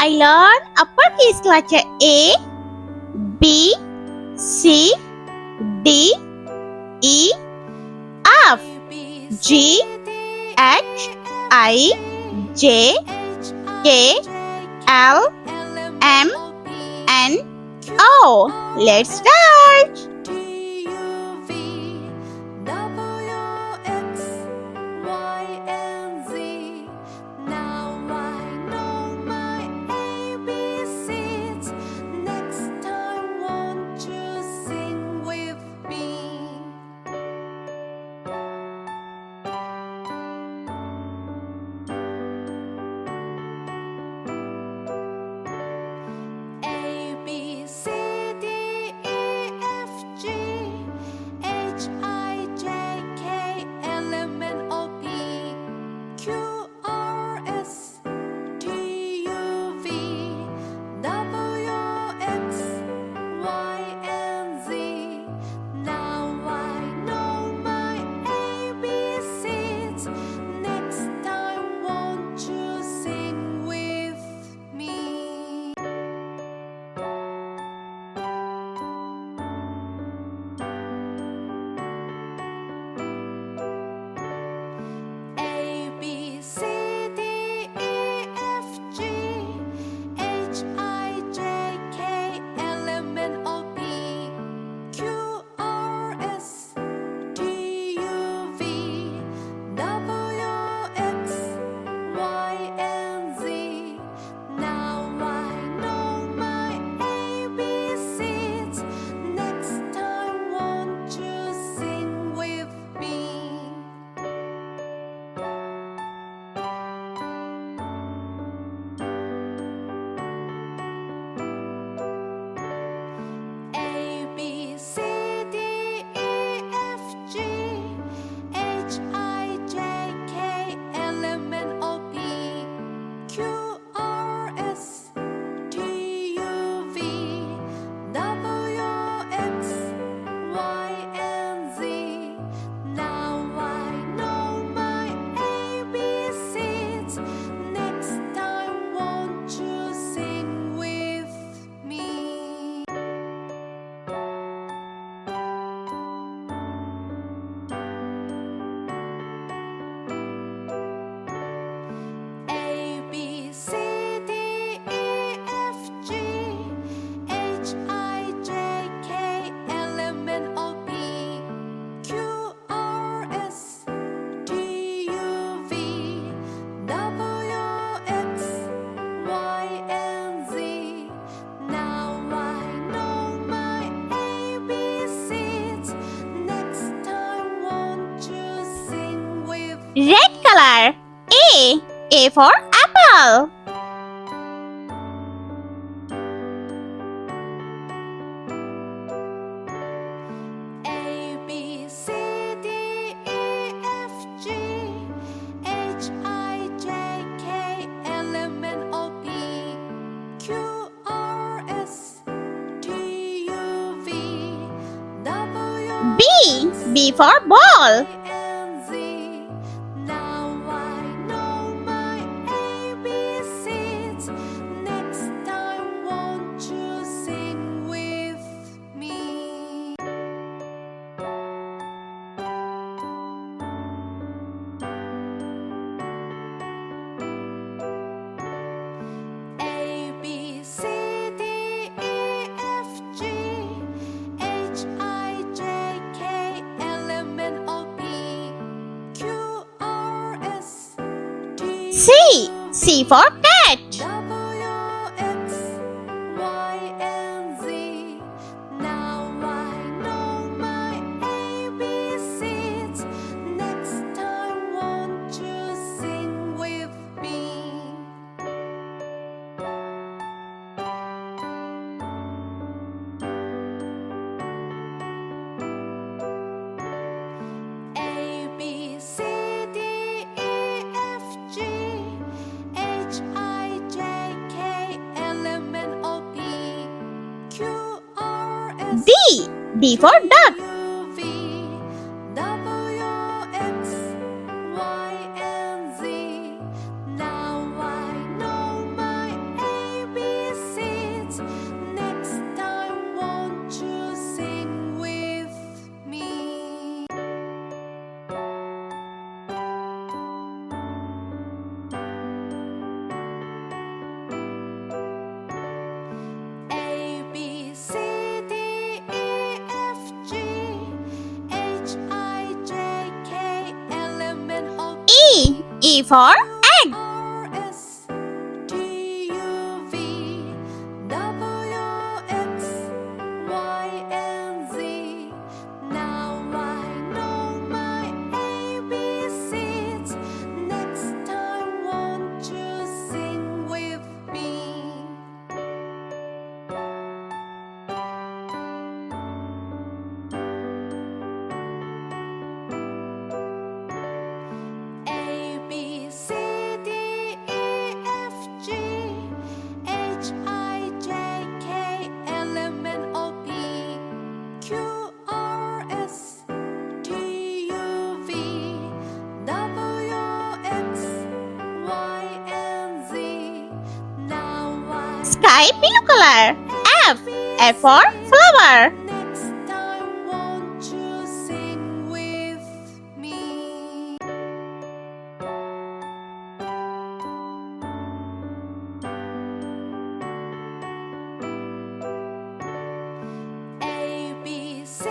I learn uppercase letter A, B, C, D, E, F, G, H, I, J, K, L, M, N, O. Let's start. Red color. A. A for apple. A, B, C, D, E, F, G, H, I, J, K, L, M, N, O, P, Q, R, S, T, U, V, W, B. B for ball. and Z. Now I know my ABCs. Next time, won't you sing with me? A, B, C, D, E, F, G, H, I, J, K, L, M, N, O, P, Q, R, S, T, C. C for cat. W, X, Y, and Z. Now I know my ABCs. Next time, won't you sing with me? A, B, C, D, E, F, G, H, I, J, K, L, M, N, O, P, Q, R, S, D. D for duck. U, V, W, X, Y, and Z. Now I know my E for egg. R S T U V W X Y and Z. Now I know my ABCs. Next time, won't you sing with me? A B C D E F G H I J K L M N O P Q R S T U V W X Y and Z. Now I Sky blue color. F. F for flower. Next time, won't you sing with me? A B C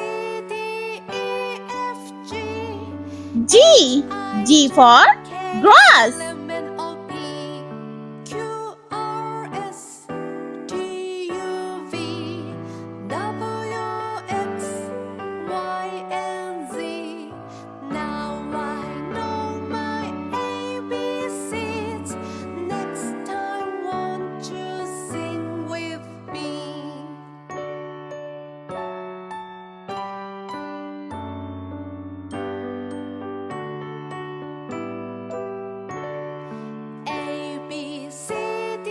D E F G G. G for grass. L M N O P Q R S T U V W X Y and Z. Now I know my ABCs. Next time, won't you sing with me? A B C D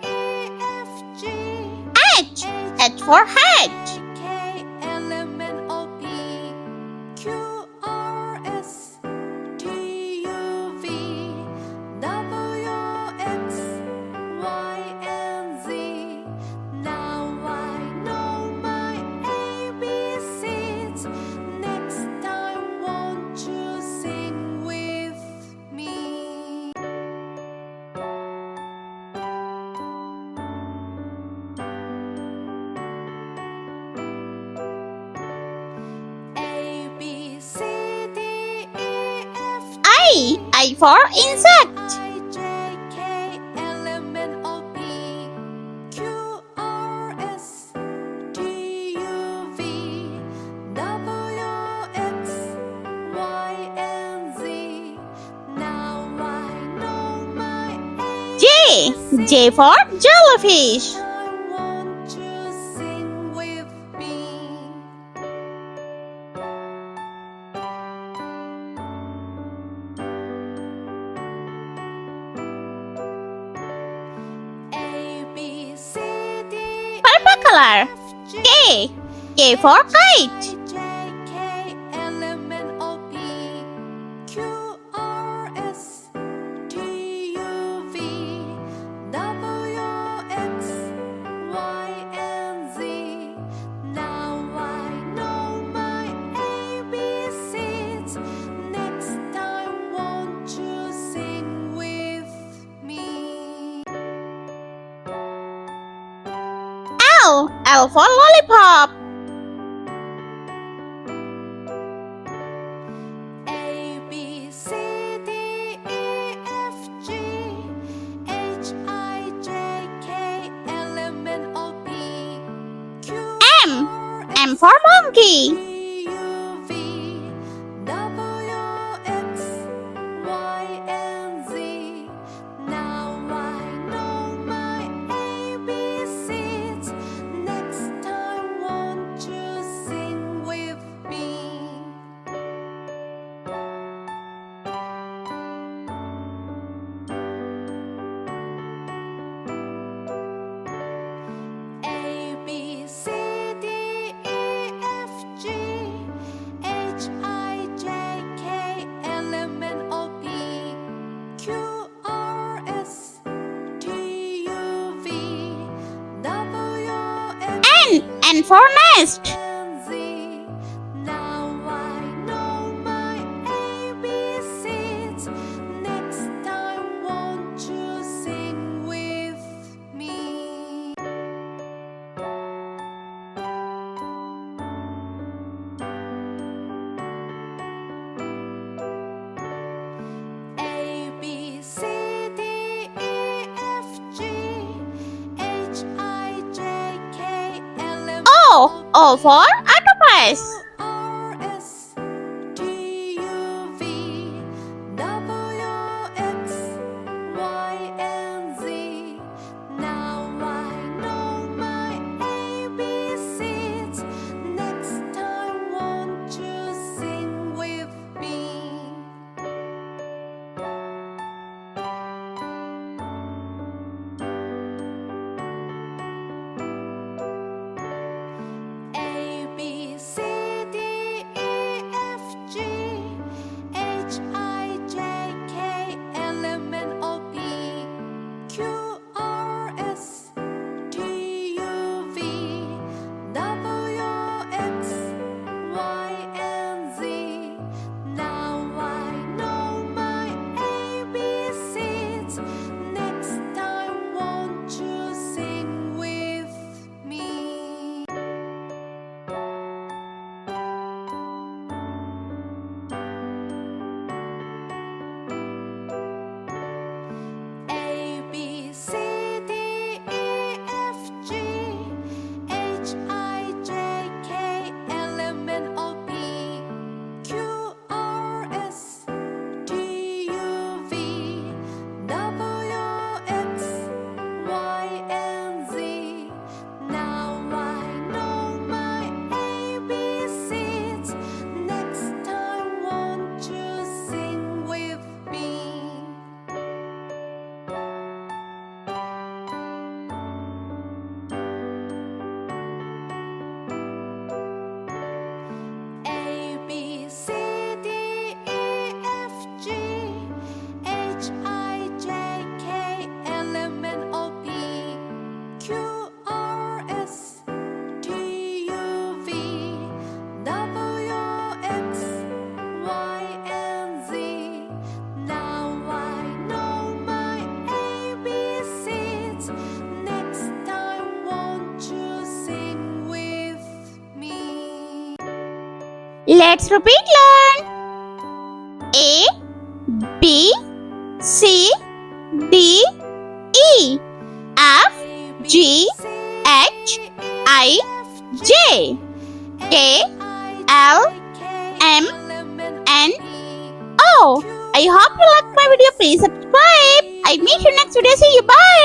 E F G H. H for hedge. K L M N O P Q R S T U V W X Y and Z. Now I know my ABCs. Next time, won't you sing with me? A B C D E F G I for insect. I J K L M N O P Q R S T U V W X Y and Z. Now I know my J. J for jellyfish. time, won't you sing with me? A B C D Purple color. F G K. K for kite. J K L M N O P Q R S T U V W X Y and Z. Now I know my ABCs. Next time, won't you sing with me? L. L for lollipop. A B C D E F G H I J K L M N O P Q M. R M S for monkey. T U V W X Y and Z. Now I know my ABCs. Next time, won't you sing with me? A B C D E F G H I J K L M N O P Q R S T U V W X N for nest. and Z. Now I know my ABCs. Next time, won't you sing with me? A B O for octopus. R S T U V W X Y and Z. Now I know my ABCs. Next time, won't you sing with me? A B C D E F G H I J K L M N O P Q R S T U V W X Y and Z. Now I know my ABCs. Next time, won't you sing with me? A B C D E F G H I J K L M N O P Q R S T U V W X Y and Z. Now I know my ABCs. Next time, won't you sing with me? A B C D E F G H I J K L M N O P Q R S T U V W X Y and Z. Now I know my ABCs. Next time, won't you sing with me? Let's repeat learn. A, B, C, D, E, F, G, H, I, J, K, L, M, N, O. I hope you liked my video. Please subscribe. I meet you next video. See you. Bye.